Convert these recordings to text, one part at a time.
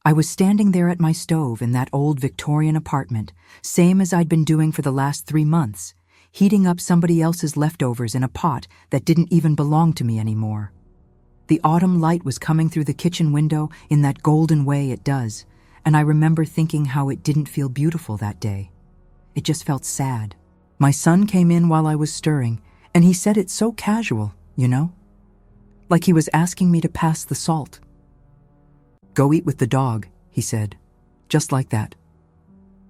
I was standing there at my stove in that old Victorian apartment, same as I'd been doing for the last 3 months, heating up somebody else's leftovers in a pot that didn't even belong to me anymore. The autumn light was coming through the kitchen window in that golden way it does, and I remember thinking how it didn't feel beautiful that day. It just felt sad. My son came in while I was stirring, and he said it so casual, you know? Like he was asking me to pass the salt. "Go eat with the dog," he said. Just like that.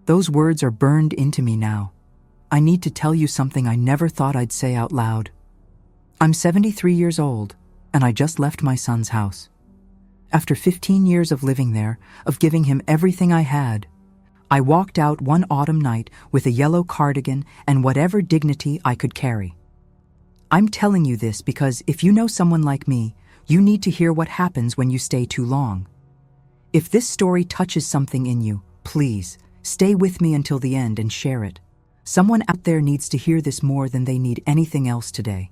Those words are burned into me now. I need to tell you something I never thought I'd say out loud. I'm 73 years old, and I just left my son's house. After 15 years of living there, of giving him everything I had, I walked out one autumn night with a yellow cardigan and whatever dignity I could carry. I'm telling you this because if you know someone like me, you need to hear what happens when you stay too long. If this story touches something in you, please, stay with me until the end and share it. Someone out there needs to hear this more than they need anything else today.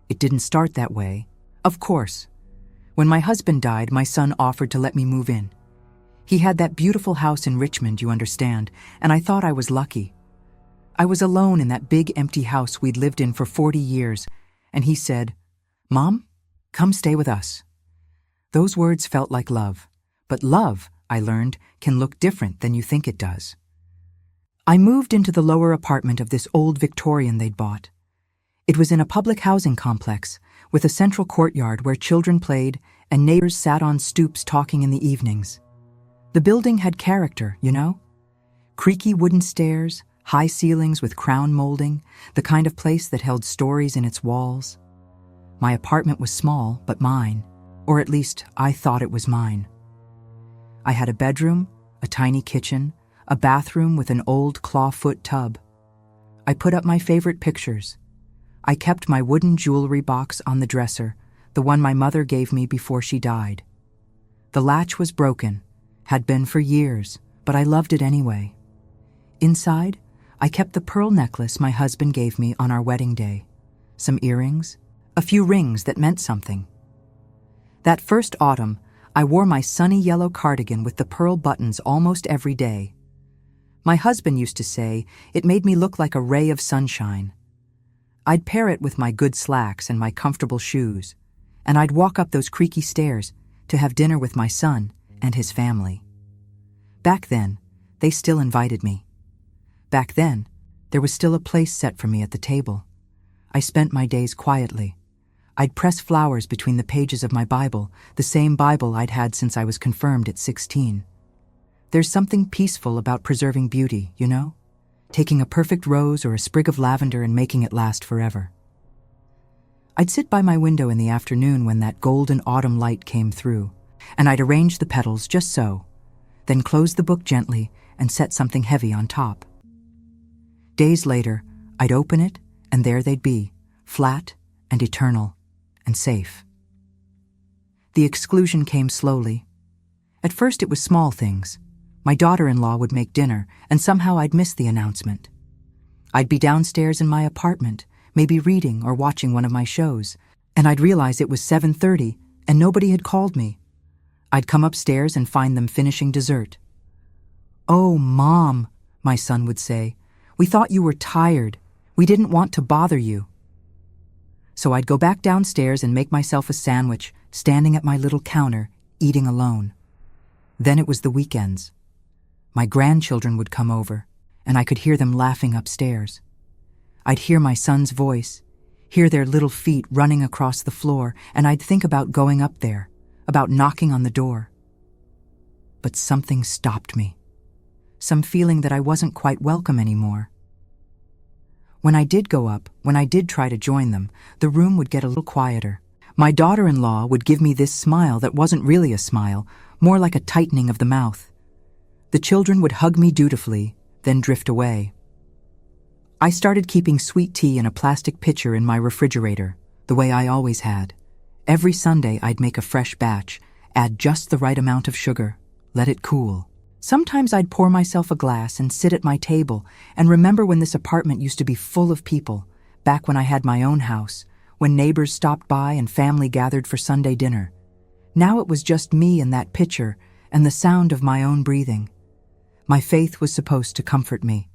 It didn't start that way, of course. When my husband died, my son offered to let me move in. He had that beautiful house in Richmond, you understand, and I thought I was lucky. I was alone in that big empty house we'd lived in for 40 years, and he said, "Mom, come stay with us." Those words felt like love, but love, I learned, can look different than you think it does. I moved into the lower apartment of this old Victorian they'd bought. It was in a public housing complex, with a central courtyard where children played and neighbors sat on stoops talking in the evenings. The building had character, you know? Creaky wooden stairs, high ceilings with crown molding, the kind of place that held stories in its walls. My apartment was small, but mine, or at least I thought it was mine. I had a bedroom, a tiny kitchen, a bathroom with an old clawfoot tub. I put up my favorite pictures. I kept my wooden jewelry box on the dresser, the one my mother gave me before she died. The latch was broken, had been for years, but I loved it anyway. Inside, I kept the pearl necklace my husband gave me on our wedding day, some earrings, a few rings that meant something. That first autumn, I wore my sunny yellow cardigan with the pearl buttons almost every day. My husband used to say it made me look like a ray of sunshine. I'd pair it with my good slacks and my comfortable shoes, and I'd walk up those creaky stairs to have dinner with my son and his family. Back then, they still invited me. Back then, there was still a place set for me at the table. I spent my days quietly. I'd press flowers between the pages of my Bible, the same Bible I'd had since I was confirmed at 16. There's something peaceful about preserving beauty, you know? Taking a perfect rose or a sprig of lavender and making it last forever. I'd sit by my window in the afternoon when that golden autumn light came through, and I'd arrange the petals just so, then close the book gently and set something heavy on top. Days later, I'd open it, and there they'd be, flat and eternal and safe. The exclusion came slowly. At first it was small things. My daughter-in-law would make dinner, and somehow I'd miss the announcement. I'd be downstairs in my apartment, maybe reading or watching one of my shows, and I'd realize it was 7:30 and nobody had called me. I'd come upstairs and find them finishing dessert. "Oh, Mom," my son would say, "we thought you were tired. We didn't want to bother you." So I'd go back downstairs and make myself a sandwich, standing at my little counter, eating alone. Then it was the weekends. My grandchildren would come over, and I could hear them laughing upstairs. I'd hear my son's voice, hear their little feet running across the floor, and I'd think about going up there, about knocking on the door. But something stopped me. Some feeling that I wasn't quite welcome anymore. When I did go up, when I did try to join them, the room would get a little quieter. My daughter-in-law would give me this smile that wasn't really a smile, more like a tightening of the mouth. The children would hug me dutifully, then drift away. I started keeping sweet tea in a plastic pitcher in my refrigerator, the way I always had. Every Sunday I'd make a fresh batch, add just the right amount of sugar, let it cool. Sometimes I'd pour myself a glass and sit at my table and remember when this apartment used to be full of people, back when I had my own house, when neighbors stopped by and family gathered for Sunday dinner. Now it was just me and that pitcher, and the sound of my own breathing. My faith was supposed to comfort me.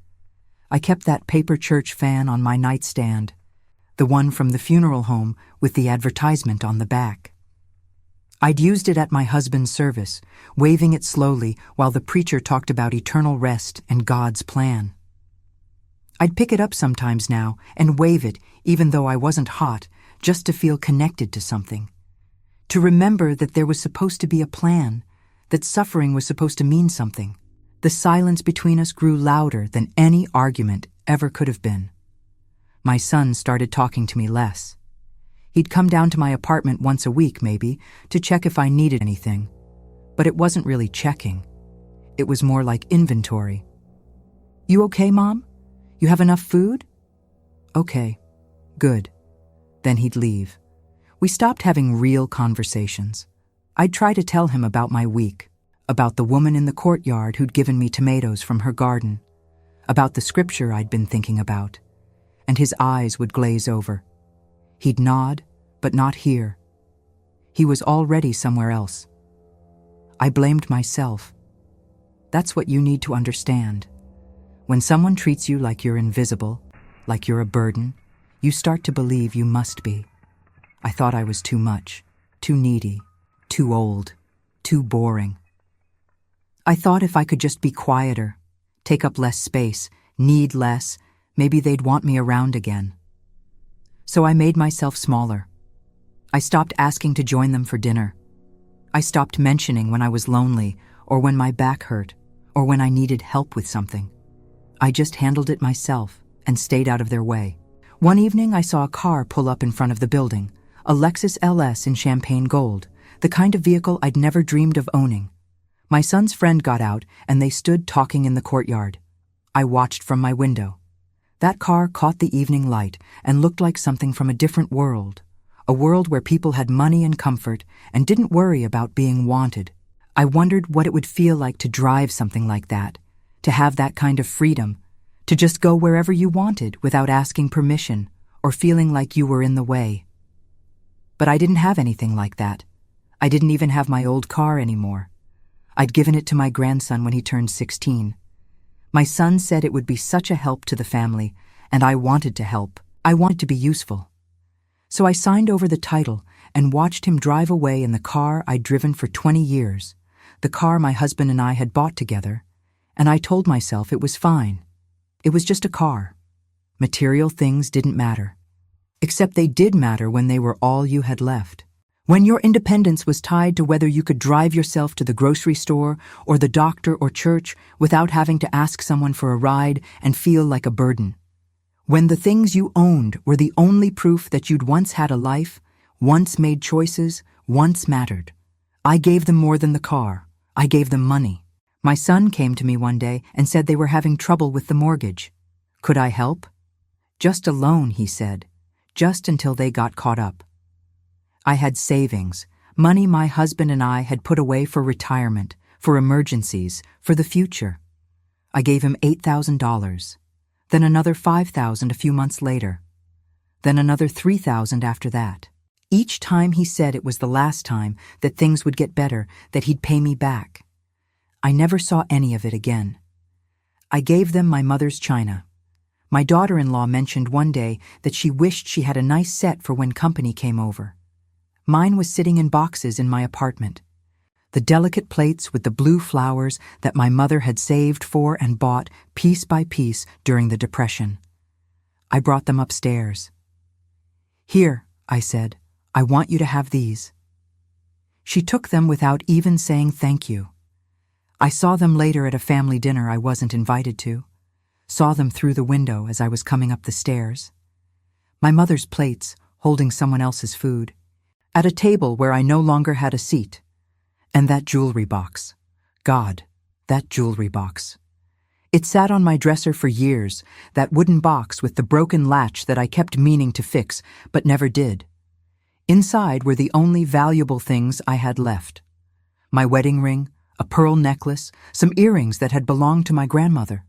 I kept that paper church fan on my nightstand, the one from the funeral home with the advertisement on the back. I'd used it at my husband's service, waving it slowly while the preacher talked about eternal rest and God's plan. I'd pick it up sometimes now and wave it, even though I wasn't hot, just to feel connected to something. To remember that there was supposed to be a plan, that suffering was supposed to mean something. The silence between us grew louder than any argument ever could have been. My son started talking to me less. He'd come down to my apartment once a week, maybe, to check if I needed anything. But it wasn't really checking. It was more like inventory. "You okay, Mom? You have enough food?" "Okay. Good." Then he'd leave. We stopped having real conversations. I'd try to tell him about my week, about the woman in the courtyard who'd given me tomatoes from her garden, about the scripture I'd been thinking about, and his eyes would glaze over. He'd nod, but not here. He was already somewhere else. I blamed myself. That's what you need to understand. When someone treats you like you're invisible, like you're a burden, you start to believe you must be. I thought I was too much, too needy, too old, too boring. I thought if I could just be quieter, take up less space, need less, maybe they'd want me around again. So I made myself smaller. I stopped asking to join them for dinner. I stopped mentioning when I was lonely, or when my back hurt, or when I needed help with something. I just handled it myself and stayed out of their way. One evening I saw a car pull up in front of the building, a Lexus LS in champagne gold, the kind of vehicle I'd never dreamed of owning. My son's friend got out and they stood talking in the courtyard. I watched from my window. That car caught the evening light and looked like something from a different world, a world where people had money and comfort and didn't worry about being wanted. I wondered what it would feel like to drive something like that, to have that kind of freedom, to just go wherever you wanted without asking permission or feeling like you were in the way. But I didn't have anything like that. I didn't even have my old car anymore. I'd given it to my grandson when he turned 16. My son said it would be such a help to the family, and I wanted to help. I wanted to be useful. So I signed over the title and watched him drive away in the car I'd driven for 20 years, the car my husband and I had bought together, and I told myself it was fine. It was just a car. Material things didn't matter. Except they did matter when they were all you had left. When your independence was tied to whether you could drive yourself to the grocery store or the doctor or church without having to ask someone for a ride and feel like a burden. When the things you owned were the only proof that you'd once had a life, once made choices, once mattered. I gave them more than the car. I gave them money. My son came to me one day and said they were having trouble with the mortgage. Could I help? Just a loan, he said, just until they got caught up. I had savings, money my husband and I had put away for retirement, for emergencies, for the future. I gave him $8,000, then another $5,000 a few months later, then another $3,000 after that. Each time he said it was the last time, that things would get better, that he'd pay me back. I never saw any of it again. I gave them my mother's china. My daughter-in-law mentioned one day that she wished she had a nice set for when company came over. Mine was sitting in boxes in my apartment. The delicate plates with the blue flowers that my mother had saved for and bought piece by piece during the Depression. I brought them upstairs. "Here," I said, "I want you to have these." She took them without even saying thank you. I saw them later at a family dinner I wasn't invited to, saw them through the window as I was coming up the stairs. My mother's plates, holding someone else's food, at a table where I no longer had a seat. And that jewelry box. God, that jewelry box. It sat on my dresser for years, that wooden box with the broken latch that I kept meaning to fix, but never did. Inside were the only valuable things I had left. My wedding ring, a pearl necklace, some earrings that had belonged to my grandmother.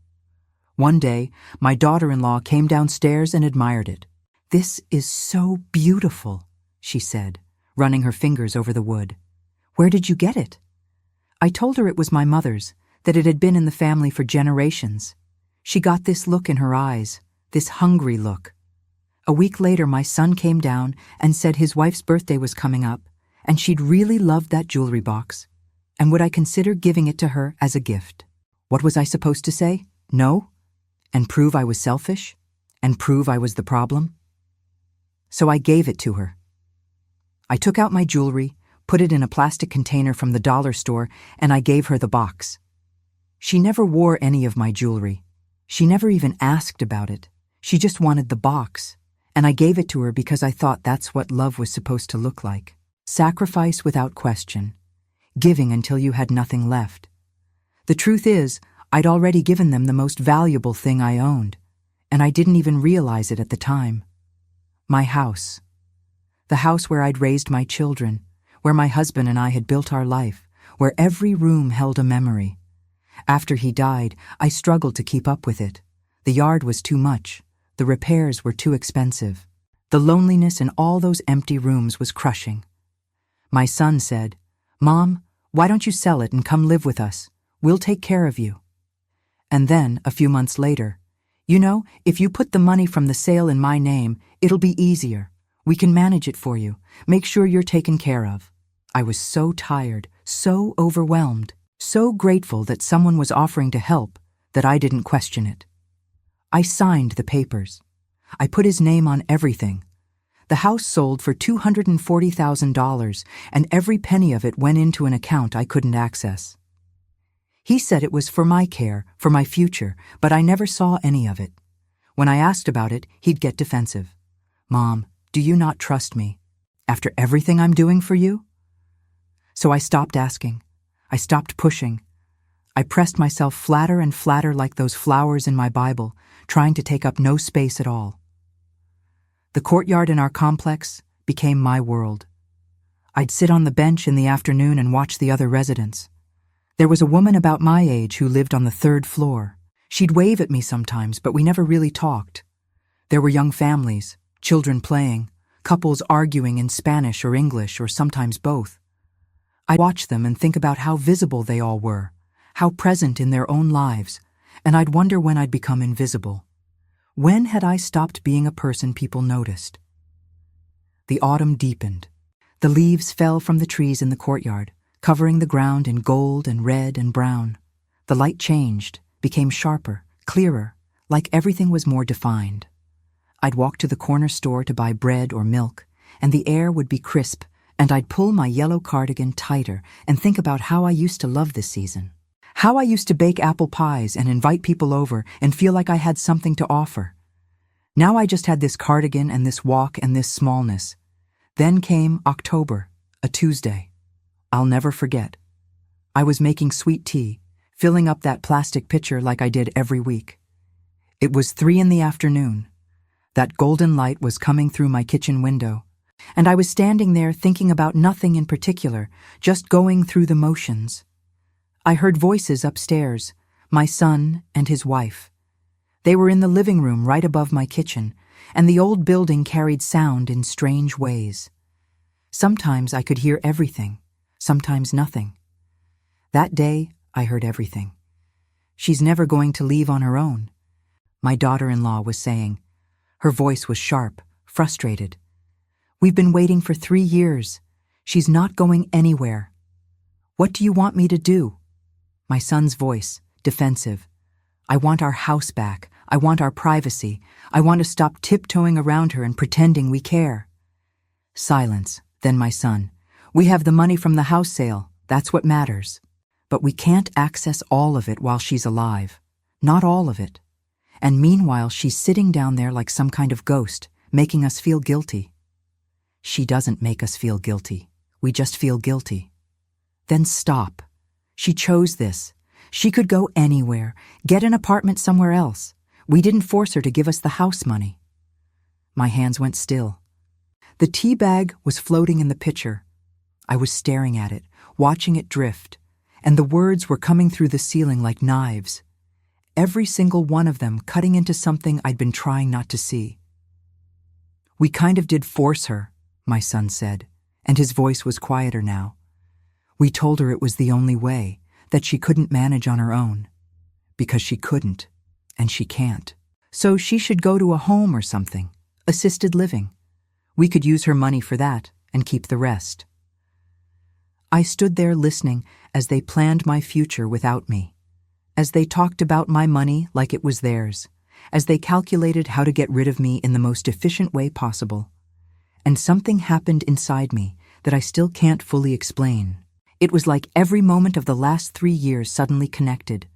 One day, my daughter-in-law came downstairs and admired it. "This is so beautiful," she said, running her fingers over the wood. "Where did you get it?" I told her it was my mother's, that it had been in the family for generations. She got this look in her eyes, this hungry look. A week later, my son came down and said his wife's birthday was coming up, and she'd really loved that jewelry box, and would I consider giving it to her as a gift? What was I supposed to say? No? And prove I was selfish? And prove I was the problem? So I gave it to her. I took out my jewelry, put it in a plastic container from the dollar store, and I gave her the box. She never wore any of my jewelry. She never even asked about it. She just wanted the box, and I gave it to her because I thought that's what love was supposed to look like. Sacrifice without question. Giving until you had nothing left. The truth is, I'd already given them the most valuable thing I owned, and I didn't even realize it at the time. My house. The house where I'd raised my children, where my husband and I had built our life, where every room held a memory. After he died, I struggled to keep up with it. The yard was too much. The repairs were too expensive. The loneliness in all those empty rooms was crushing. My son said, "Mom, why don't you sell it and come live with us? We'll take care of you." And then, a few months later, "You know, if you put the money from the sale in my name, it'll be easier. We can manage it for you. Make sure you're taken care of." I was so tired, so overwhelmed, so grateful that someone was offering to help that I didn't question it. I signed the papers. I put his name on everything. The house sold for $240,000, and every penny of it went into an account I couldn't access. He said it was for my care, for my future, but I never saw any of it. When I asked about it, he'd get defensive. "Mom, do you not trust me? After everything I'm doing for you?" So I stopped asking. I stopped pushing. I pressed myself flatter and flatter like those flowers in my Bible, trying to take up no space at all. The courtyard in our complex became my world. I'd sit on the bench in the afternoon and watch the other residents. There was a woman about my age who lived on the 3rd floor. She'd wave at me sometimes, but we never really talked. There were young families, children playing, couples arguing in Spanish or English or sometimes both. I'd watch them and think about how visible they all were, how present in their own lives, and I'd wonder when I'd become invisible. When had I stopped being a person people noticed? The autumn deepened. The leaves fell from the trees in the courtyard, covering the ground in gold and red and brown. The light changed, became sharper, clearer, like everything was more defined. I'd walk to the corner store to buy bread or milk, and the air would be crisp, and I'd pull my yellow cardigan tighter and think about how I used to love this season. How I used to bake apple pies and invite people over and feel like I had something to offer. Now I just had this cardigan and this walk and this smallness. Then came October, a Tuesday. I'll never forget. I was making sweet tea, filling up that plastic pitcher like I did every week. It was 3 p.m. That golden light was coming through my kitchen window, and I was standing there thinking about nothing in particular, just going through the motions. I heard voices upstairs, my son and his wife. They were in the living room right above my kitchen, and the old building carried sound in strange ways. Sometimes I could hear everything, sometimes nothing. That day, I heard everything. "She's never going to leave on her own," my daughter-in-law was saying. Her voice was sharp, frustrated. "We've been waiting for 3 years. She's not going anywhere. What do you want me to do?" My son's voice, defensive. "I want our house back. I want our privacy. I want to stop tiptoeing around her and pretending we care." Silence. Then my son. "We have the money from the house sale. That's what matters. But we can't access all of it while she's alive. Not all of it. And meanwhile, she's sitting down there like some kind of ghost, making us feel guilty." "She doesn't make us feel guilty. We just feel guilty." "Then stop. She chose this. She could go anywhere, get an apartment somewhere else. We didn't force her to give us the house money." My hands went still. The tea bag was floating in the pitcher. I was staring at it, watching it drift, and the words were coming through the ceiling like knives. Every single one of them cutting into something I'd been trying not to see. "We kind of did force her," my son said, and his voice was quieter now. We told her it was the only way, that she couldn't manage on her own. Because she couldn't, and she can't. So she should go to a home or something, assisted living. We could use her money for that and keep the rest. I stood there listening as they planned my future without me, as they talked about my money like it was theirs, as they calculated how to get rid of me in the most efficient way possible. And something happened inside me that I still can't fully explain. It was like every moment of the last 3 years suddenly connected.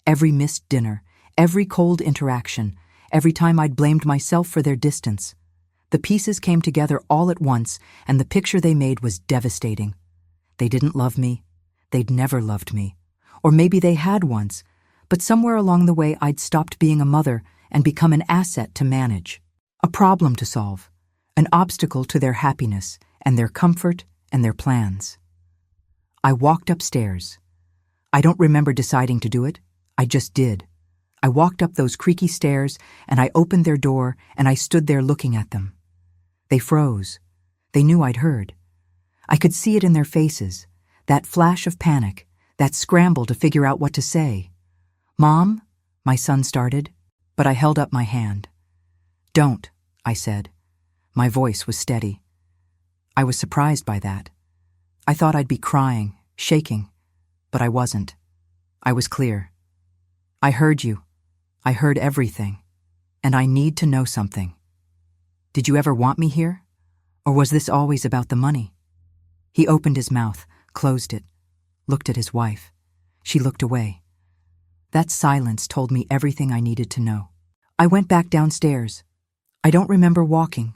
Every missed dinner, every cold interaction, every time I'd blamed myself for their distance. The pieces came together all at once, and the picture they made was devastating. They didn't love me. They'd never loved me. Or maybe they had once, but somewhere along the way I'd stopped being a mother and become an asset to manage, a problem to solve, an obstacle to their happiness and their comfort and their plans. I walked upstairs. I don't remember deciding to do it. I just did. I walked up those creaky stairs and I opened their door and I stood there looking at them. They froze. They knew I'd heard. I could see it in their faces, that flash of panic, that scramble to figure out what to say. "Mom," my son started, but I held up my hand. "Don't," I said. My voice was steady. I was surprised by that. I thought I'd be crying, shaking, but I wasn't. I was clear. "I heard you. I heard everything. And I need to know something. Did you ever want me here? Or was this always about the money?" He opened his mouth, closed it, looked at his wife. She looked away. That silence told me everything I needed to know. I went back downstairs. I don't remember walking.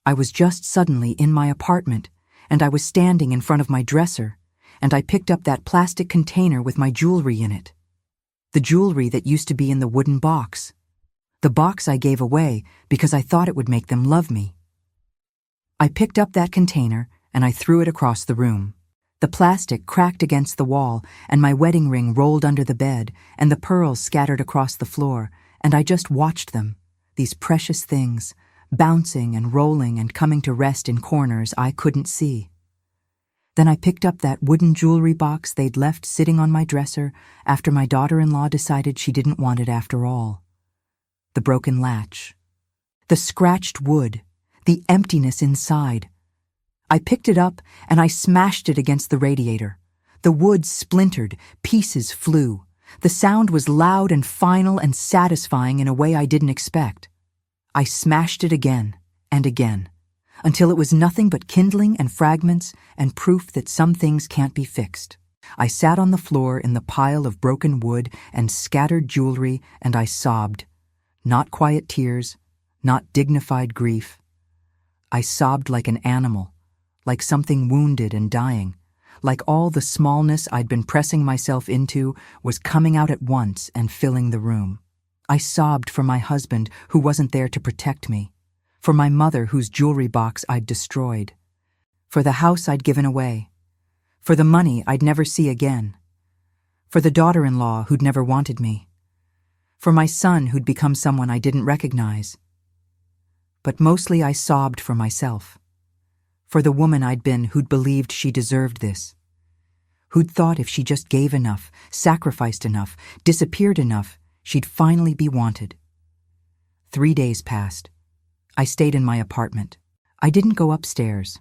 I was just suddenly in my apartment, and I was standing in front of my dresser, and I picked up that plastic container with my jewelry in it. The jewelry that used to be in the wooden box. The box I gave away because I thought it would make them love me. I picked up that container and I threw it across the room. The plastic cracked against the wall and my wedding ring rolled under the bed and the pearls scattered across the floor, and I just watched them, these precious things, bouncing and rolling and coming to rest in corners I couldn't see. Then I picked up that wooden jewelry box they'd left sitting on my dresser after my daughter-in-law decided she didn't want it after all. The broken latch, the scratched wood, the emptiness inside. I picked it up and I smashed it against the radiator. The wood splintered, pieces flew. The sound was loud and final and satisfying in a way I didn't expect. I smashed it again and again, until it was nothing but kindling and fragments and proof that some things can't be fixed. I sat on the floor in the pile of broken wood and scattered jewelry, and I sobbed. Not quiet tears, not dignified grief. I sobbed like an animal, like something wounded and dying, like all the smallness I'd been pressing myself into was coming out at once and filling the room. I sobbed for my husband who wasn't there to protect me, for my mother whose jewelry box I'd destroyed, for the house I'd given away, for the money I'd never see again, for the daughter-in-law who'd never wanted me, for my son who'd become someone I didn't recognize. But mostly I sobbed for myself, for the woman I'd been who'd believed she deserved this, who'd thought if she just gave enough, sacrificed enough, disappeared enough, she'd finally be wanted. 3 days passed. I stayed in my apartment. I didn't go upstairs.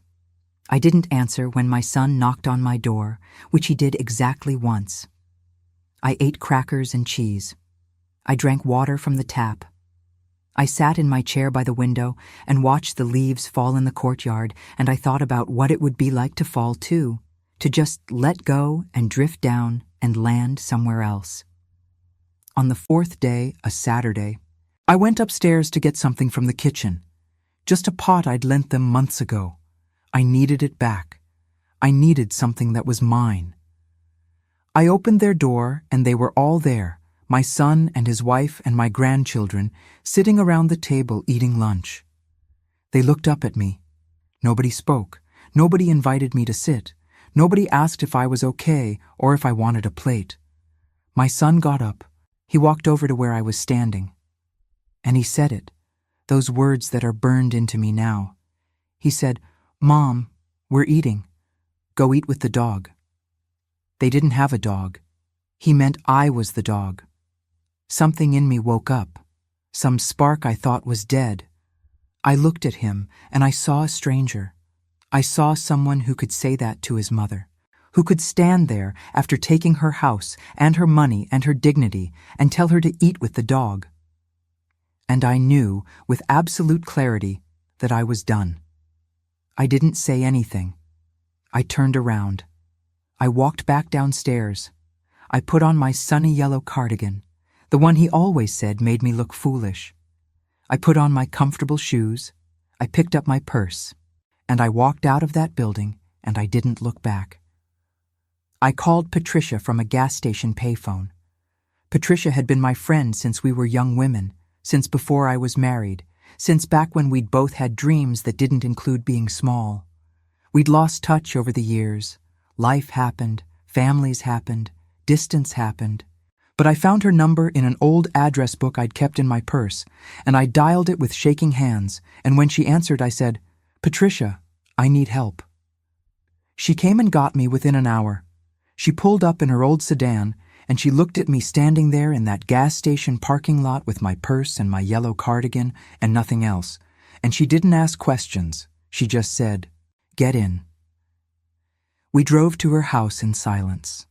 I didn't answer when my son knocked on my door, which he did exactly once. I ate crackers and cheese. I drank water from the tap. I sat in my chair by the window and watched the leaves fall in the courtyard, and I thought about what it would be like to fall too, to just let go and drift down and land somewhere else. On the 4th day, a Saturday, I went upstairs to get something from the kitchen. Just a pot I'd lent them months ago. I needed it back. I needed something that was mine. I opened their door and they were all there, my son and his wife and my grandchildren, sitting around the table eating lunch. They looked up at me. Nobody spoke. Nobody invited me to sit. Nobody asked if I was okay or if I wanted a plate. My son got up. He walked over to where I was standing. And he said it, those words that are burned into me now. He said, "Mom, we're eating. Go eat with the dog." They didn't have a dog. He meant I was the dog. Something in me woke up. Some spark I thought was dead. I looked at him, and I saw a stranger. I saw someone who could say that to his mother, who could stand there after taking her house and her money and her dignity and tell her to eat with the dog. And I knew with absolute clarity that I was done. I didn't say anything. I turned around. I walked back downstairs. I put on my sunny yellow cardigan, the one he always said made me look foolish. I put on my comfortable shoes. I picked up my purse, and I walked out of that building, and I didn't look back. I called Patricia from a gas station payphone. Patricia had been my friend since we were young women, since before I was married, since back when we'd both had dreams that didn't include being small. We'd lost touch over the years. Life happened, families happened, distance happened. But I found her number in an old address book I'd kept in my purse, and I dialed it with shaking hands, and when she answered, I said, "Patricia, I need help." She came and got me within an hour. She pulled up in her old sedan, and she looked at me standing there in that gas station parking lot with my purse and my yellow cardigan and nothing else, and she didn't ask questions. She just said, "Get in." We drove to her house in silence.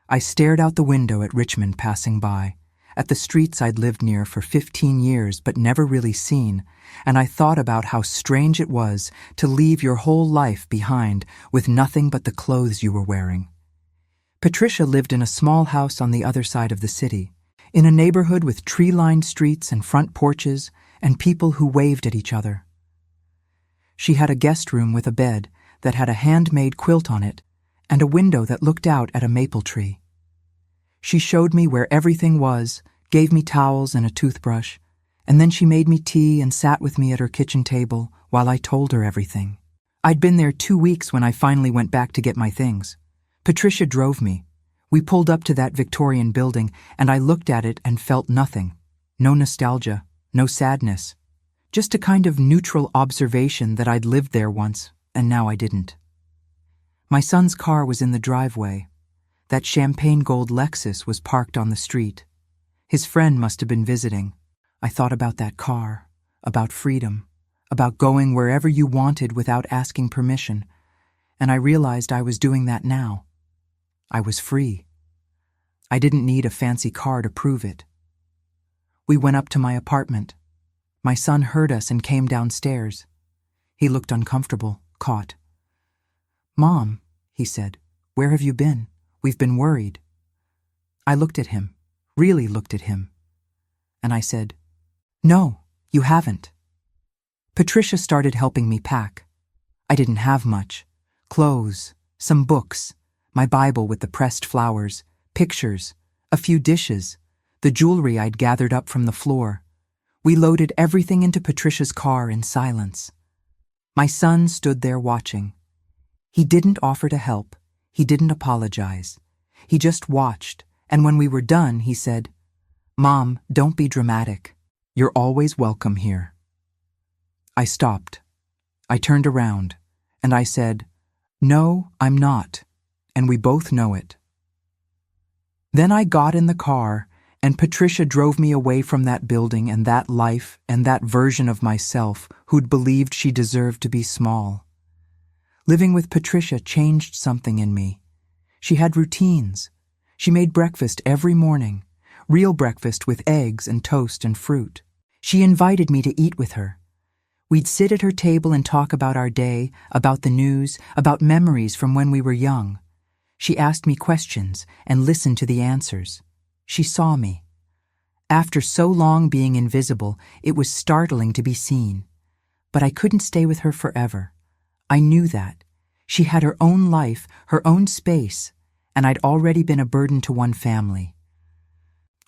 I stared out the window at Richmond passing by, at the streets I'd lived near for 15 years but never really seen, and I thought about how strange it was to leave your whole life behind with nothing but the clothes you were wearing. Patricia lived in a small house on the other side of the city, in a neighborhood with tree-lined streets and front porches and people who waved at each other. She had a guest room with a bed that had a handmade quilt on it and a window that looked out at a maple tree. She showed me where everything was, gave me towels and a toothbrush, and then she made me tea and sat with me at her kitchen table while I told her everything. I'd been there 2 weeks when I finally went back to get my things. Patricia drove me. We pulled up to that Victorian building, and I looked at it and felt nothing. No nostalgia, no sadness. Just a kind of neutral observation that I'd lived there once, and now I didn't. My son's car was in the driveway. That champagne gold Lexus was parked on the street. His friend must have been visiting. I thought about that car, about freedom, about going wherever you wanted without asking permission, and I realized I was doing that now. I was free. I didn't need a fancy car to prove it. We went up to my apartment. My son heard us and came downstairs. He looked uncomfortable, caught. "Mom," he said, "where have you been? We've been worried." I looked at him, really looked at him, and I said, "No, you haven't." Patricia started helping me pack. I didn't have much. Clothes, some books, my Bible with the pressed flowers, pictures, a few dishes, the jewelry I'd gathered up from the floor. We loaded everything into Patricia's car in silence. My son stood there watching. He didn't offer to help. He didn't apologize. He just watched, and when we were done, he said, "Mom, don't be dramatic. You're always welcome here." I stopped. I turned around, and I said, "No, I'm not, and we both know it." Then I got in the car, and Patricia drove me away from that building and that life and that version of myself who'd believed she deserved to be small. Living with Patricia changed something in me. She had routines. She made breakfast every morning, real breakfast with eggs and toast and fruit. She invited me to eat with her. We'd sit at her table and talk about our day, about the news, about memories from when we were young. She asked me questions and listened to the answers. She saw me. After so long being invisible, it was startling to be seen. But I couldn't stay with her forever. I knew that. She had her own life, her own space, and I'd already been a burden to one family.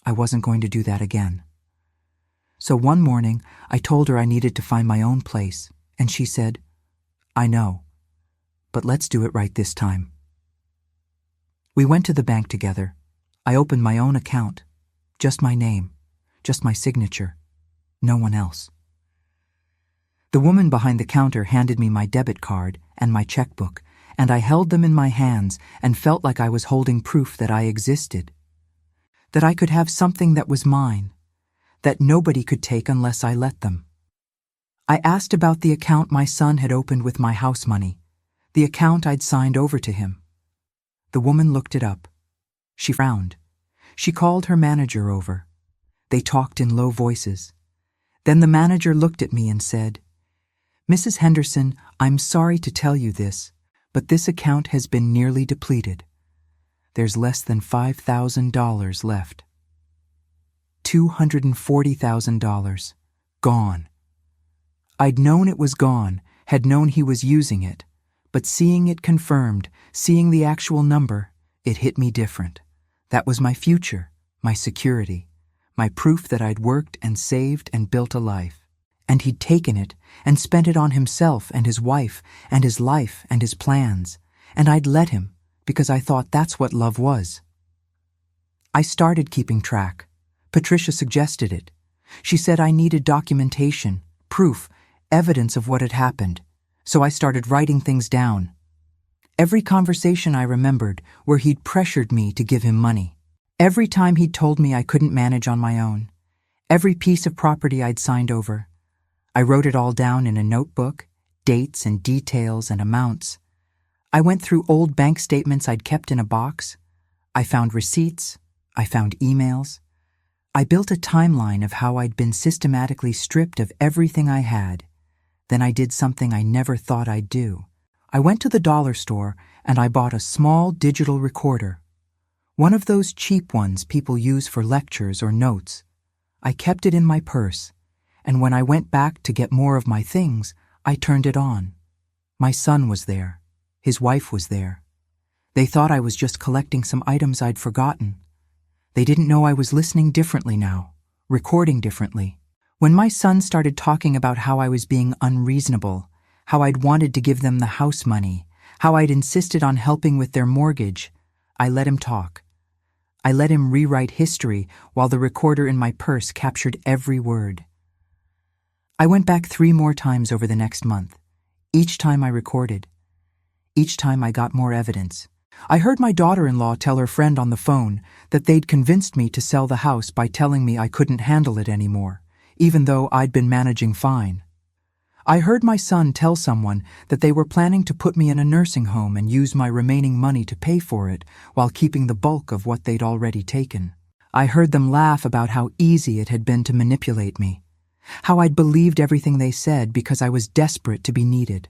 I wasn't going to do that again. So one morning, I told her I needed to find my own place, and she said, "I know, but let's do it right this time." We went to the bank together. I opened my own account, just my name, just my signature, no one else. The woman behind the counter handed me my debit card and my checkbook, and I held them in my hands and felt like I was holding proof that I existed, that I could have something that was mine, that nobody could take unless I let them. I asked about the account my son had opened with my house money, the account I'd signed over to him. The woman looked it up. She frowned. She called her manager over. They talked in low voices. Then the manager looked at me and said, "Mrs. Henderson, I'm sorry to tell you this, but this account has been nearly depleted. There's less than $5,000 left. $240,000. Gone." I'd known it was gone, had known he was using it, but seeing it confirmed, seeing the actual number, it hit me different. That was my future, my security, my proof that I'd worked and saved and built a life. And he'd taken it and spent it on himself and his wife and his life and his plans, and I'd let him because I thought that's what love was. I started keeping track. Patricia suggested it. She said I needed documentation, proof, evidence of what had happened, so I started writing things down. Every conversation I remembered where he'd pressured me to give him money. Every time he'd told me I couldn't manage on my own. Every piece of property I'd signed over. I wrote it all down in a notebook, dates and details and amounts. I went through old bank statements I'd kept in a box. I found receipts. I found emails. I built a timeline of how I'd been systematically stripped of everything I had. Then I did something I never thought I'd do. I went to the dollar store and I bought a small digital recorder. One of those cheap ones people use for lectures or notes. I kept it in my purse, and when I went back to get more of my things, I turned it on. My son was there. His wife was there. They thought I was just collecting some items I'd forgotten. They didn't know I was listening differently now, recording differently. When my son started talking about how I was being unreasonable, how I'd wanted to give them the house money, how I'd insisted on helping with their mortgage, I let him talk. I let him rewrite history while the recorder in my purse captured every word. I went back 3 more times over the next month. Each time I recorded. Each time I got more evidence. I heard my daughter-in-law tell her friend on the phone that they'd convinced me to sell the house by telling me I couldn't handle it anymore, even though I'd been managing fine. I heard my son tell someone that they were planning to put me in a nursing home and use my remaining money to pay for it while keeping the bulk of what they'd already taken. I heard them laugh about how easy it had been to manipulate me, how I'd believed everything they said because I was desperate to be needed.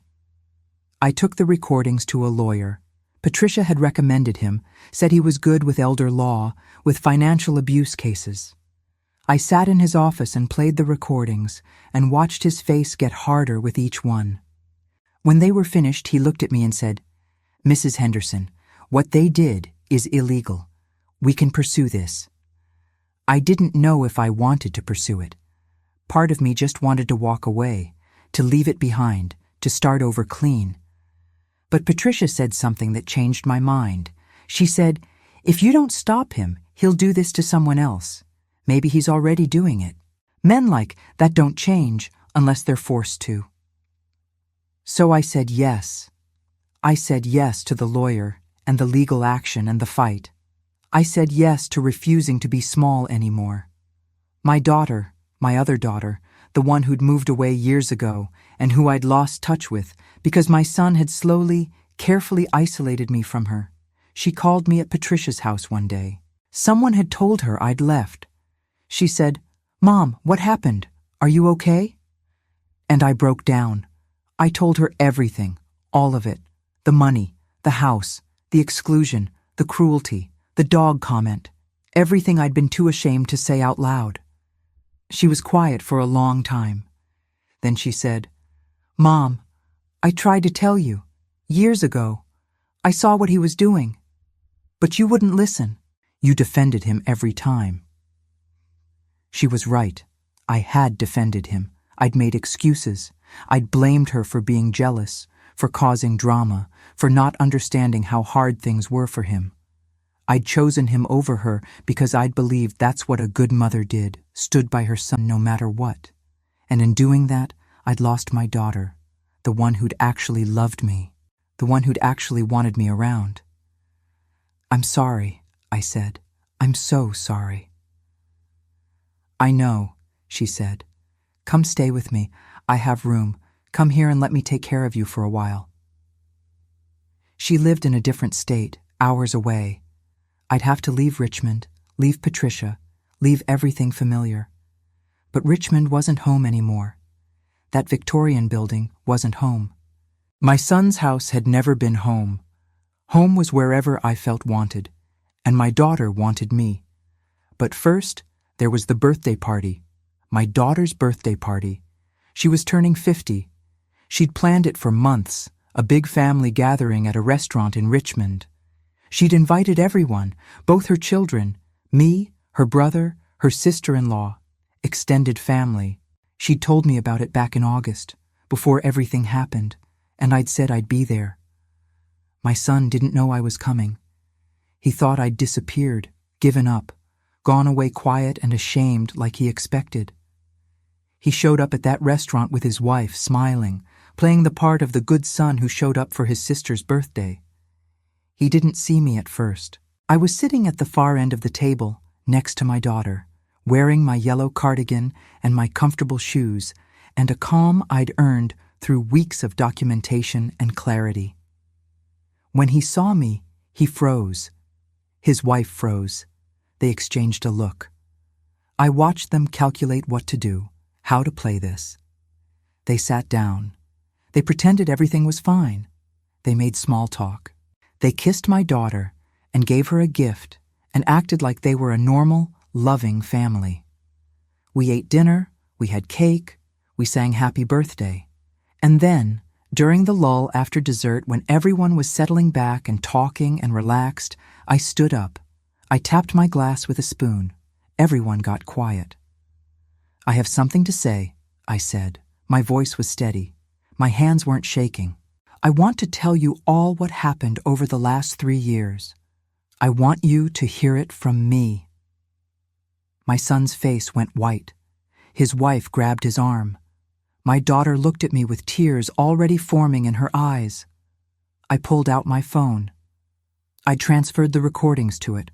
I took the recordings to a lawyer. Patricia had recommended him, said he was good with elder law, with financial abuse cases. I sat in his office and played the recordings and watched his face get harder with each one. When they were finished, he looked at me and said, "Mrs. Henderson, what they did is illegal. We can pursue this." I didn't know if I wanted to pursue it. Part of me just wanted to walk away, to leave it behind, to start over clean. But Patricia said something that changed my mind. She said, "If you don't stop him, he'll do this to someone else. Maybe he's already doing it. Men like that don't change unless they're forced to." So I said yes. I said yes to the lawyer and the legal action and the fight. I said yes to refusing to be small anymore. My daughter, my other daughter, the one who'd moved away years ago and who I'd lost touch with because my son had slowly, carefully isolated me from her. She called me at Patricia's house one day. Someone had told her I'd left. She said, "Mom, what happened? Are you okay?" And I broke down. I told her everything, all of it. The money, the house, the exclusion, the cruelty, the dog comment, everything I'd been too ashamed to say out loud. She was quiet for a long time. Then she said, "Mom, I tried to tell you, years ago. I saw what he was doing. But you wouldn't listen. You defended him every time." She was right. I had defended him. I'd made excuses. I'd blamed her for being jealous, for causing drama, for not understanding how hard things were for him. I'd chosen him over her because I'd believed that's what a good mother did, stood by her son no matter what. And in doing that, I'd lost my daughter, the one who'd actually loved me, the one who'd actually wanted me around. "I'm sorry," I said. "I'm so sorry." "I know," she said. "Come stay with me. I have room. Come here and let me take care of you for a while." She lived in a different state, hours away. I'd have to leave Richmond, leave Patricia, leave everything familiar. But Richmond wasn't home anymore. That Victorian building wasn't home. My son's house had never been home. Home was wherever I felt wanted, and my daughter wanted me. But first, there was the birthday party, my daughter's birthday party. She was turning 50. She'd planned it for months, a big family gathering at a restaurant in Richmond. She'd invited everyone, both her children, me, her brother, her sister-in-law, extended family. She'd told me about it back in August, before everything happened, and I'd said I'd be there. My son didn't know I was coming. He thought I'd disappeared, given up, gone away quiet and ashamed like he expected. He showed up at that restaurant with his wife, smiling, playing the part of the good son who showed up for his sister's birthday. He didn't see me at first. I was sitting at the far end of the table, next to my daughter, wearing my yellow cardigan and my comfortable shoes, and a calm I'd earned through weeks of documentation and clarity. When he saw me, he froze. His wife froze. They exchanged a look. I watched them calculate what to do, how to play this. They sat down. They pretended everything was fine. They made small talk. They kissed my daughter and gave her a gift and acted like they were a normal, loving family. We ate dinner, we had cake, we sang happy birthday. And then, during the lull after dessert when everyone was settling back and talking and relaxed, I stood up. I tapped my glass with a spoon. Everyone got quiet. "I have something to say," I said. My voice was steady. My hands weren't shaking. "I want to tell you all what happened over the last 3 years. I want you to hear it from me." My son's face went white. His wife grabbed his arm. My daughter looked at me with tears already forming in her eyes. I pulled out my phone. I transferred the recordings to it.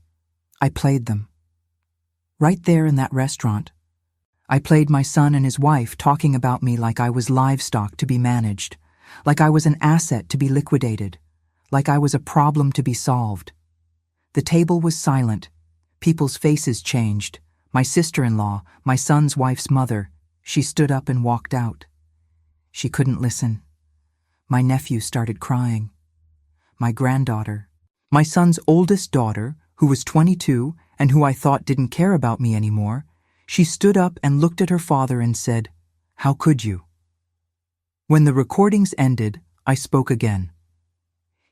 I played them. Right there in that restaurant. I played my son and his wife talking about me like I was livestock to be managed, like I was an asset to be liquidated, like I was a problem to be solved. The table was silent. People's faces changed. My sister-in-law, my son's wife's mother, she stood up and walked out. She couldn't listen. My nephew started crying. My granddaughter, my son's oldest daughter, who was 22 and who I thought didn't care about me anymore, she stood up and looked at her father and said, "How could you?" When the recordings ended, I spoke again.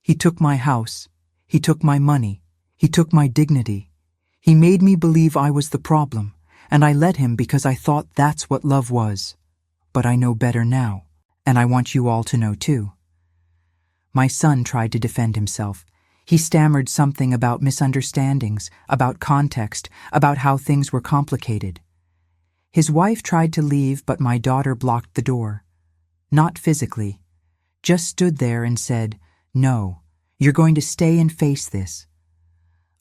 "He took my house. He took my money. He took my dignity. He made me believe I was the problem, and I let him because I thought that's what love was. But I know better now, and I want you all to know too." My son tried to defend himself. He stammered something about misunderstandings, about context, about how things were complicated. His wife tried to leave, but my daughter blocked the door. Not physically, just stood there and said, "No, you're going to stay and face this."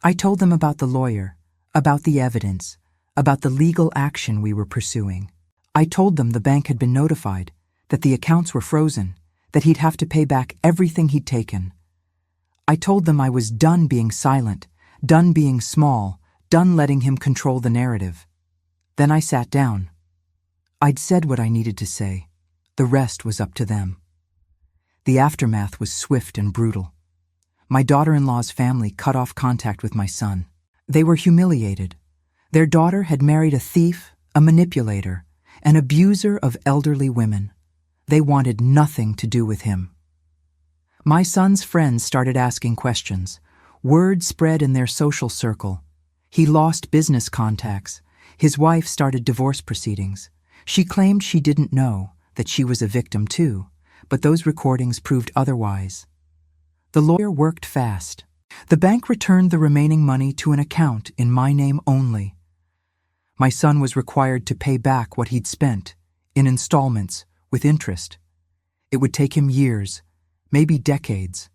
I told them about the lawyer, about the evidence, about the legal action we were pursuing. I told them the bank had been notified, that the accounts were frozen, that he'd have to pay back everything he'd taken. I told them I was done being silent, done being small, done letting him control the narrative. Then I sat down. I'd said what I needed to say. The rest was up to them. The aftermath was swift and brutal. My daughter-in-law's family cut off contact with my son. They were humiliated. Their daughter had married a thief, a manipulator, an abuser of elderly women. They wanted nothing to do with him. My son's friends started asking questions. Word spread in their social circle. He lost business contacts. His wife started divorce proceedings. She claimed she didn't know, that she was a victim too, but those recordings proved otherwise. The lawyer worked fast. The bank returned the remaining money to an account in my name only. My son was required to pay back what he'd spent, in installments, with interest. It would take him years, maybe decades.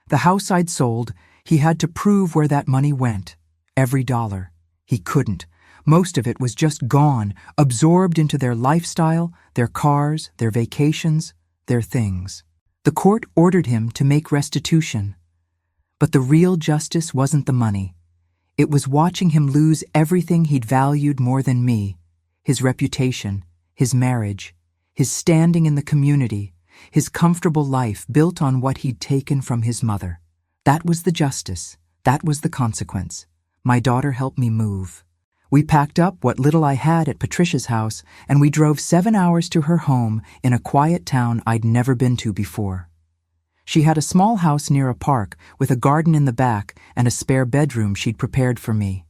The house I'd sold, he had to prove where that money went. Every dollar. He couldn't. Most of it was just gone, absorbed into their lifestyle, their cars, their vacations, their things. The court ordered him to make restitution. But the real justice wasn't the money. It was watching him lose everything he'd valued more than me: his reputation, his marriage, his standing in the community, his comfortable life built on what he'd taken from his mother. That was the justice. That was the consequence. My daughter helped me move. We packed up what little I had at Patricia's house, and we drove 7 hours to her home in a quiet town I'd never been to before. She had a small house near a park with a garden in the back and a spare bedroom she'd prepared for me.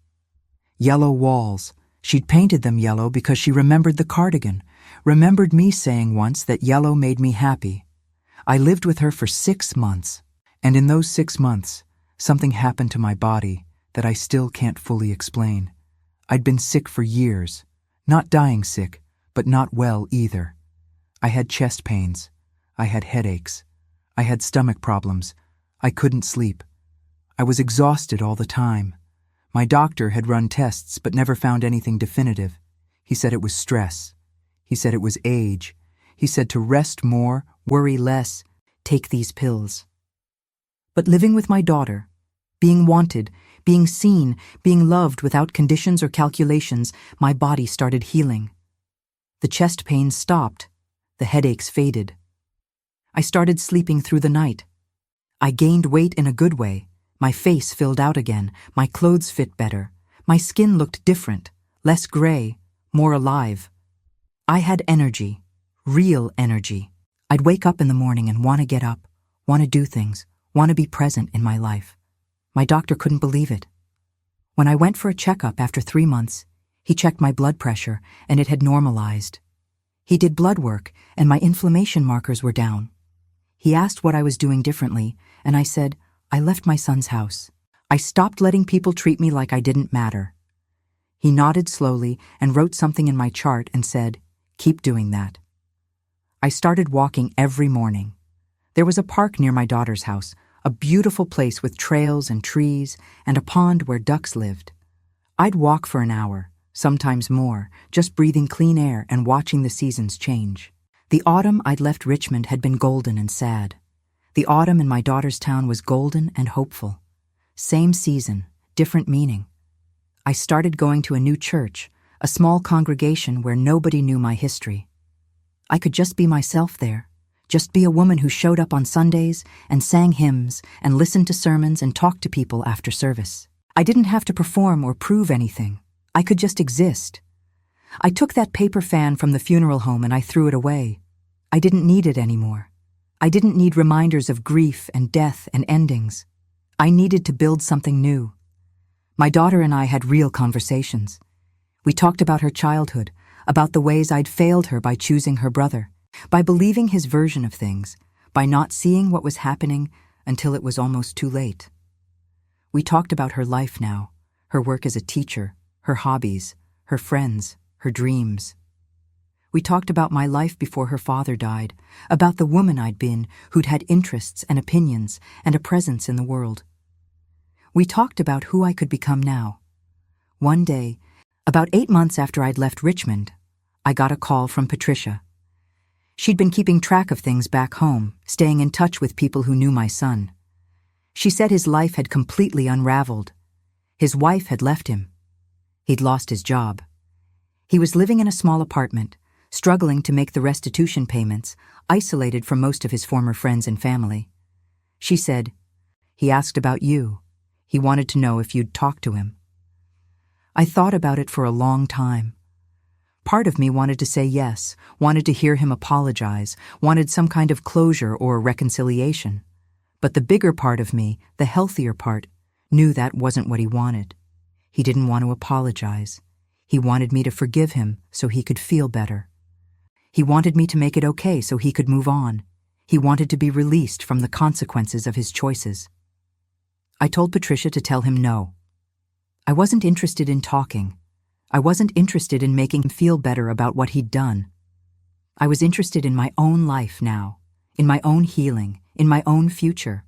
Yellow walls. She'd painted them yellow because she remembered the cardigan, remembered me saying once that yellow made me happy. I lived with her for 6 months, and in those 6 months, something happened to my body that I still can't fully explain. I'd been sick for years, not dying sick, but not well either. I had chest pains. I had headaches. I had stomach problems. I couldn't sleep. I was exhausted all the time. My doctor had run tests but never found anything definitive. He said it was stress. He said it was age. He said to rest more, worry less, take these pills. But living with my daughter, being wanted, being seen, being loved without conditions or calculations, my body started healing. The chest pains stopped. The headaches faded. I started sleeping through the night. I gained weight in a good way. My face filled out again. My clothes fit better. My skin looked different, less gray, more alive. I had energy, real energy. I'd wake up in the morning and want to get up, want to do things, want to be present in my life. My doctor couldn't believe it. When I went for a checkup after 3 months, he checked my blood pressure and it had normalized. He did blood work and my inflammation markers were down. He asked what I was doing differently, and I said, I left my son's house. I stopped letting people treat me like I didn't matter. He nodded slowly and wrote something in my chart and said, keep doing that. I started walking every morning. There was a park near my daughter's house, a beautiful place with trails and trees and a pond where ducks lived. I'd walk for an hour, sometimes more, just breathing clean air and watching the seasons change. The autumn I'd left Richmond had been golden and sad. The autumn in my daughter's town was golden and hopeful. Same season, different meaning. I started going to a new church, a small congregation where nobody knew my history. I could just be myself there, just be a woman who showed up on Sundays and sang hymns and listened to sermons and talked to people after service. I didn't have to perform or prove anything. I could just exist. I took that paper fan from the funeral home and I threw it away. I didn't need it anymore. I didn't need reminders of grief and death and endings. I needed to build something new. My daughter and I had real conversations. We talked about her childhood, about the ways I'd failed her by choosing her brother, by believing his version of things, by not seeing what was happening until it was almost too late. We talked about her life now, her work as a teacher, her hobbies, her friends, her dreams. We talked about my life before her father died, about the woman I'd been who'd had interests and opinions and a presence in the world. We talked about who I could become now. One day, about 8 months after I'd left Richmond, I got a call from Patricia. She'd been keeping track of things back home, staying in touch with people who knew my son. She said his life had completely unraveled. His wife had left him. He'd lost his job. He was living in a small apartment, struggling to make the restitution payments, isolated from most of his former friends and family. She said, "He asked about you. He wanted to know if you'd talk to him." I thought about it for a long time. Part of me wanted to say yes, wanted to hear him apologize, wanted some kind of closure or reconciliation. But the bigger part of me, the healthier part, knew that wasn't what he wanted. He didn't want to apologize. He wanted me to forgive him so he could feel better. He wanted me to make it okay so he could move on. He wanted to be released from the consequences of his choices. I told Patricia to tell him no. I wasn't interested in talking. I wasn't interested in making him feel better about what he'd done. I was interested in my own life now, in my own healing, in my own future.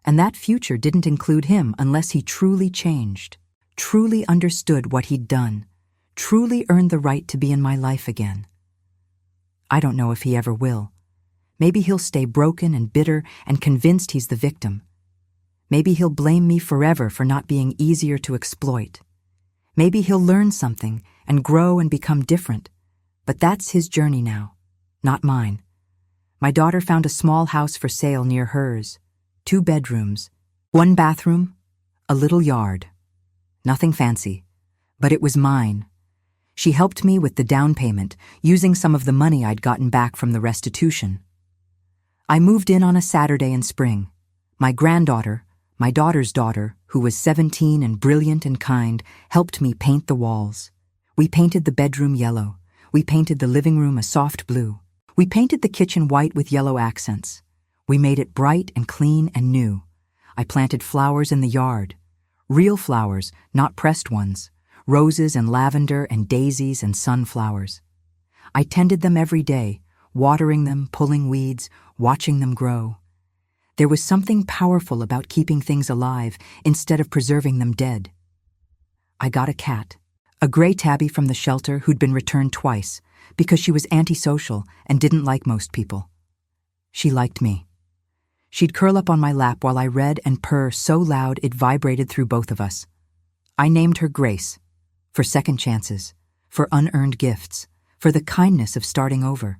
And that future didn't include him unless he truly changed, truly understood what he'd done, truly earned the right to be in my life again. I don't know if he ever will. Maybe he'll stay broken and bitter and convinced he's the victim. Maybe he'll blame me forever for not being easier to exploit. Maybe he'll learn something and grow and become different. But that's his journey now, not mine. My daughter found a small house for sale near hers. 2 bedrooms, 1 bathroom, a little yard. Nothing fancy, but it was mine. She helped me with the down payment, using some of the money I'd gotten back from the restitution. I moved in on a Saturday in spring. My granddaughter, my daughter's daughter, who was 17 and brilliant and kind, helped me paint the walls. We painted the bedroom yellow. We painted the living room a soft blue. We painted the kitchen white with yellow accents. We made it bright and clean and new. I planted flowers in the yard. Real flowers, not pressed ones. Roses and lavender and daisies and sunflowers. I tended them every day, watering them, pulling weeds, watching them grow. There was something powerful about keeping things alive instead of preserving them dead. I got a cat, a gray tabby from the shelter who'd been returned twice because she was antisocial and didn't like most people. She liked me. She'd curl up on my lap while I read and purr so loud it vibrated through both of us. I named her Grace, for second chances, for unearned gifts, for the kindness of starting over.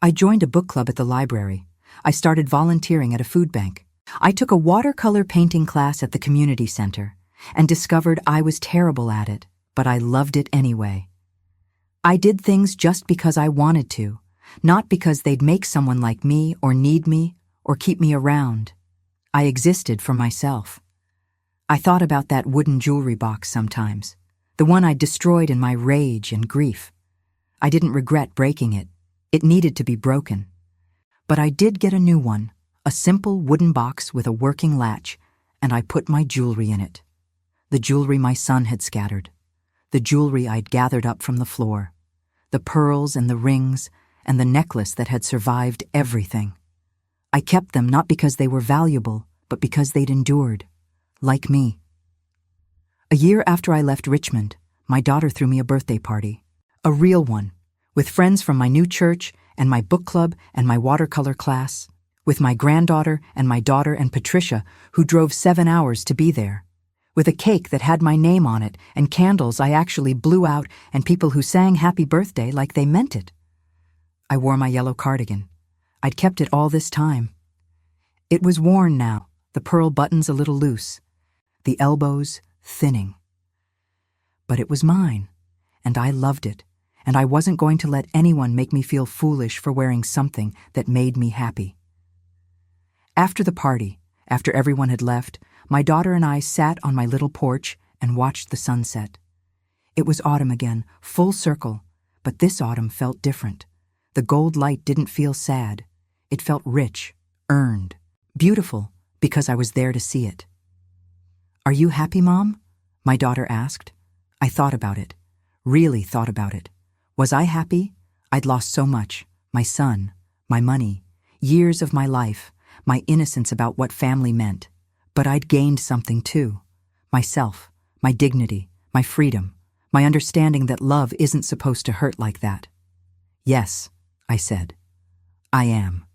I joined a book club at the library. I started volunteering at a food bank. I took a watercolor painting class at the community center and discovered I was terrible at it, but I loved it anyway. I did things just because I wanted to, not because they'd make someone like me or need me or keep me around. I existed for myself. I thought about that wooden jewelry box sometimes, the one I'd destroyed in my rage and grief. I didn't regret breaking it. It needed to be broken. But I did get a new one, a simple wooden box with a working latch, and I put my jewelry in it. The jewelry my son had scattered. The jewelry I'd gathered up from the floor. The pearls and the rings and the necklace that had survived everything. I kept them not because they were valuable, but because they'd endured, like me. A year after I left Richmond, my daughter threw me a birthday party, a real one, with friends from my new church and my book club and my watercolor class, with my granddaughter and my daughter and Patricia, who drove 7 hours to be there, with a cake that had my name on it and candles I actually blew out and people who sang happy birthday like they meant it. I wore my yellow cardigan. I'd kept it all this time. It was worn now, the pearl buttons a little loose, the elbows thinning. But it was mine, and I loved it, and I wasn't going to let anyone make me feel foolish for wearing something that made me happy. After the party, after everyone had left, my daughter and I sat on my little porch and watched the sunset. It was autumn again, full circle, but this autumn felt different. The gold light didn't feel sad. It felt rich, earned, beautiful, because I was there to see it. "Are you happy, Mom?" my daughter asked. I thought about it, really thought about it. Was I happy? I'd lost so much, my son, my money, years of my life, my innocence about what family meant. But I'd gained something too, myself, my dignity, my freedom, my understanding that love isn't supposed to hurt like that. "Yes," I said, "I am."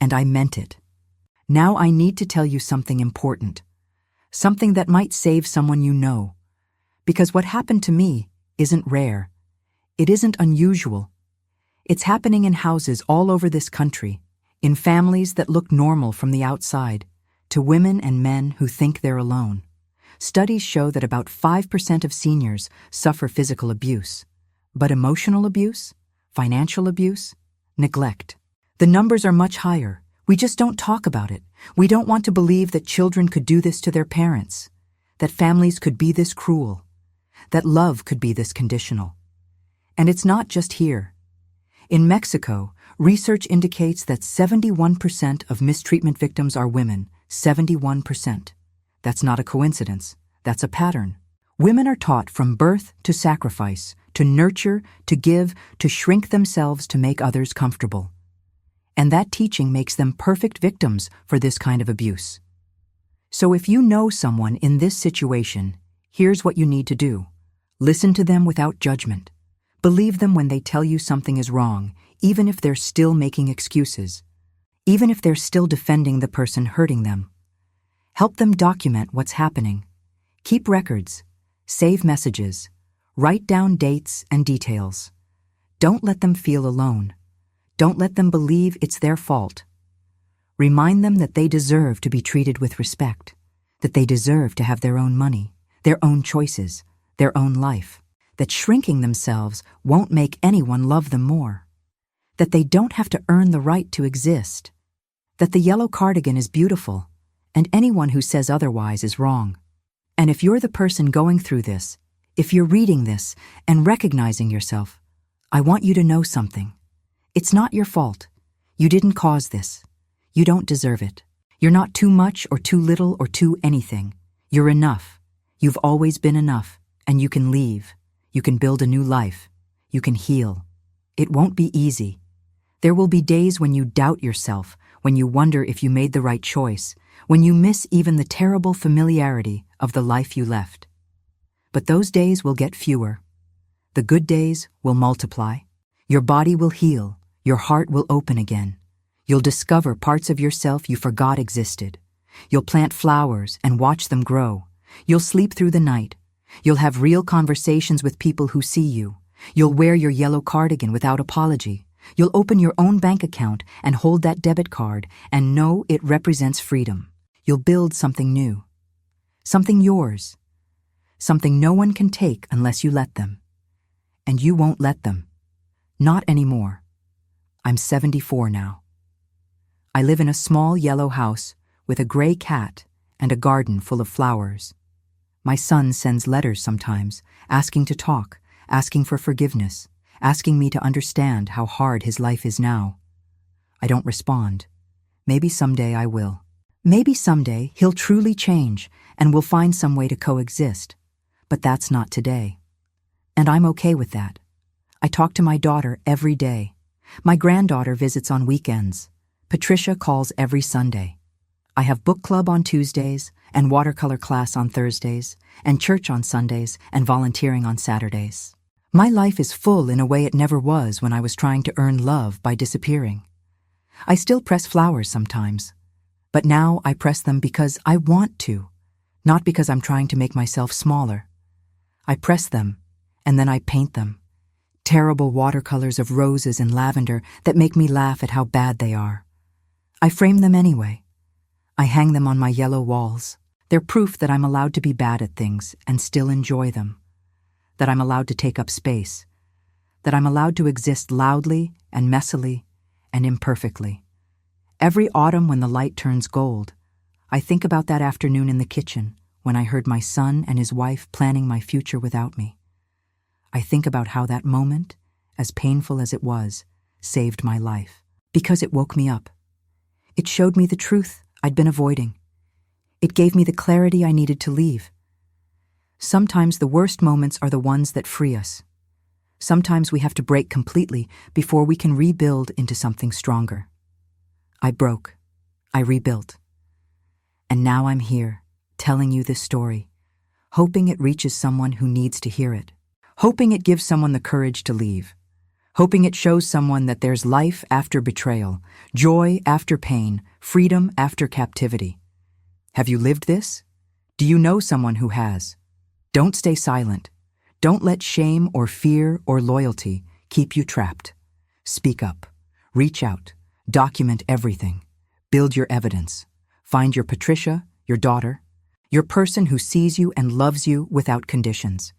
And I meant it. Now I need to tell you something important, something that might save someone you know, because what happened to me isn't rare. It isn't unusual. It's happening in houses all over this country, in families that look normal from the outside, to women and men who think they're alone. Studies show that about 5% of seniors suffer physical abuse. But emotional abuse, financial abuse, neglect. The numbers are much higher. We just don't talk about it. We don't want to believe that children could do this to their parents, that families could be this cruel, that love could be this conditional. And it's not just here. In Mexico, research indicates that 71% of mistreatment victims are women. 71%. That's not a coincidence. That's a pattern. Women are taught from birth to sacrifice, to nurture, to give, to shrink themselves to make others comfortable. And that teaching makes them perfect victims for this kind of abuse. So if you know someone in this situation, here's what you need to do. Listen to them without judgment. Believe them when they tell you something is wrong, even if they're still making excuses, even if they're still defending the person hurting them. Help them document what's happening. Keep records, save messages, write down dates and details. Don't let them feel alone. Don't let them believe it's their fault. Remind them that they deserve to be treated with respect, that they deserve to have their own money, their own choices, their own life, that shrinking themselves won't make anyone love them more, that they don't have to earn the right to exist, that the yellow cardigan is beautiful, and anyone who says otherwise is wrong. And if you're the person going through this, if you're reading this and recognizing yourself, I want you to know something. It's not your fault. You didn't cause this. You don't deserve it. You're not too much or too little or too anything. You're enough. You've always been enough, and you can leave. You can build a new life. You can heal. It won't be easy. There will be days when you doubt yourself, when you wonder if you made the right choice, when you miss even the terrible familiarity of the life you left. But those days will get fewer. The good days will multiply. Your body will heal. Your heart will open again. You'll discover parts of yourself you forgot existed. You'll plant flowers and watch them grow. You'll sleep through the night. You'll have real conversations with people who see you. You'll wear your yellow cardigan without apology. You'll open your own bank account and hold that debit card and know it represents freedom. You'll build something new. Something yours. Something no one can take unless you let them. And you won't let them. Not anymore. I'm 74 now. I live in a small yellow house with a gray cat and a garden full of flowers. My son sends letters sometimes, asking to talk, asking for forgiveness, asking me to understand how hard his life is now. I don't respond. Maybe someday I will. Maybe someday he'll truly change and we'll find some way to coexist. But that's not today. And I'm okay with that. I talk to my daughter every day. My granddaughter visits on weekends. Patricia calls every Sunday. I have book club on Tuesdays, and watercolor class on Thursdays, and church on Sundays, and volunteering on Saturdays. My life is full in a way it never was when I was trying to earn love by disappearing. I still press flowers sometimes, but now I press them because I want to, not because I'm trying to make myself smaller. I press them, and then I paint them. Terrible watercolors of roses and lavender that make me laugh at how bad they are. I frame them anyway. I hang them on my yellow walls. They're proof that I'm allowed to be bad at things and still enjoy them. That I'm allowed to take up space. That I'm allowed to exist loudly and messily and imperfectly. Every autumn when the light turns gold, I think about that afternoon in the kitchen when I heard my son and his wife planning my future without me. I think about how that moment, as painful as it was, saved my life, because it woke me up. It showed me the truth I'd been avoiding. It gave me the clarity I needed to leave. Sometimes the worst moments are the ones that free us. Sometimes we have to break completely before we can rebuild into something stronger. I broke. I rebuilt. And now I'm here, telling you this story, hoping it reaches someone who needs to hear it. Hoping it gives someone the courage to leave. Hoping it shows someone that there's life after betrayal, joy after pain, freedom after captivity. Have you lived this? Do you know someone who has? Don't stay silent. Don't let shame or fear or loyalty keep you trapped. Speak up. Reach out. Document everything. Build your evidence. Find your Patricia, your daughter, your person who sees you and loves you without conditions.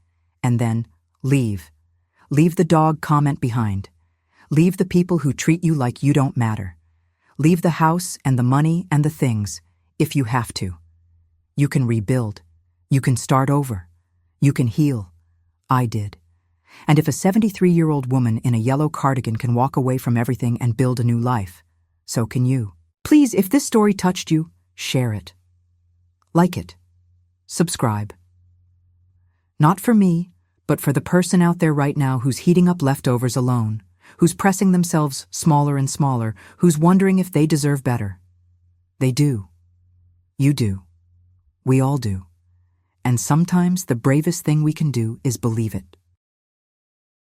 And then leave. Leave the dog comment behind. Leave the people who treat you like you don't matter. Leave the house and the money and the things, if you have to. You can rebuild. You can start over. You can heal. I did. And if a 73-year-old woman in a yellow cardigan can walk away from everything and build a new life, so can you. Please, if this story touched you, share it. Like it. Subscribe. Not for me, but for the person out there right now who's heating up leftovers alone, who's pressing themselves smaller and smaller, who's wondering if they deserve better. They do. You do. We all do. And sometimes the bravest thing we can do is believe it.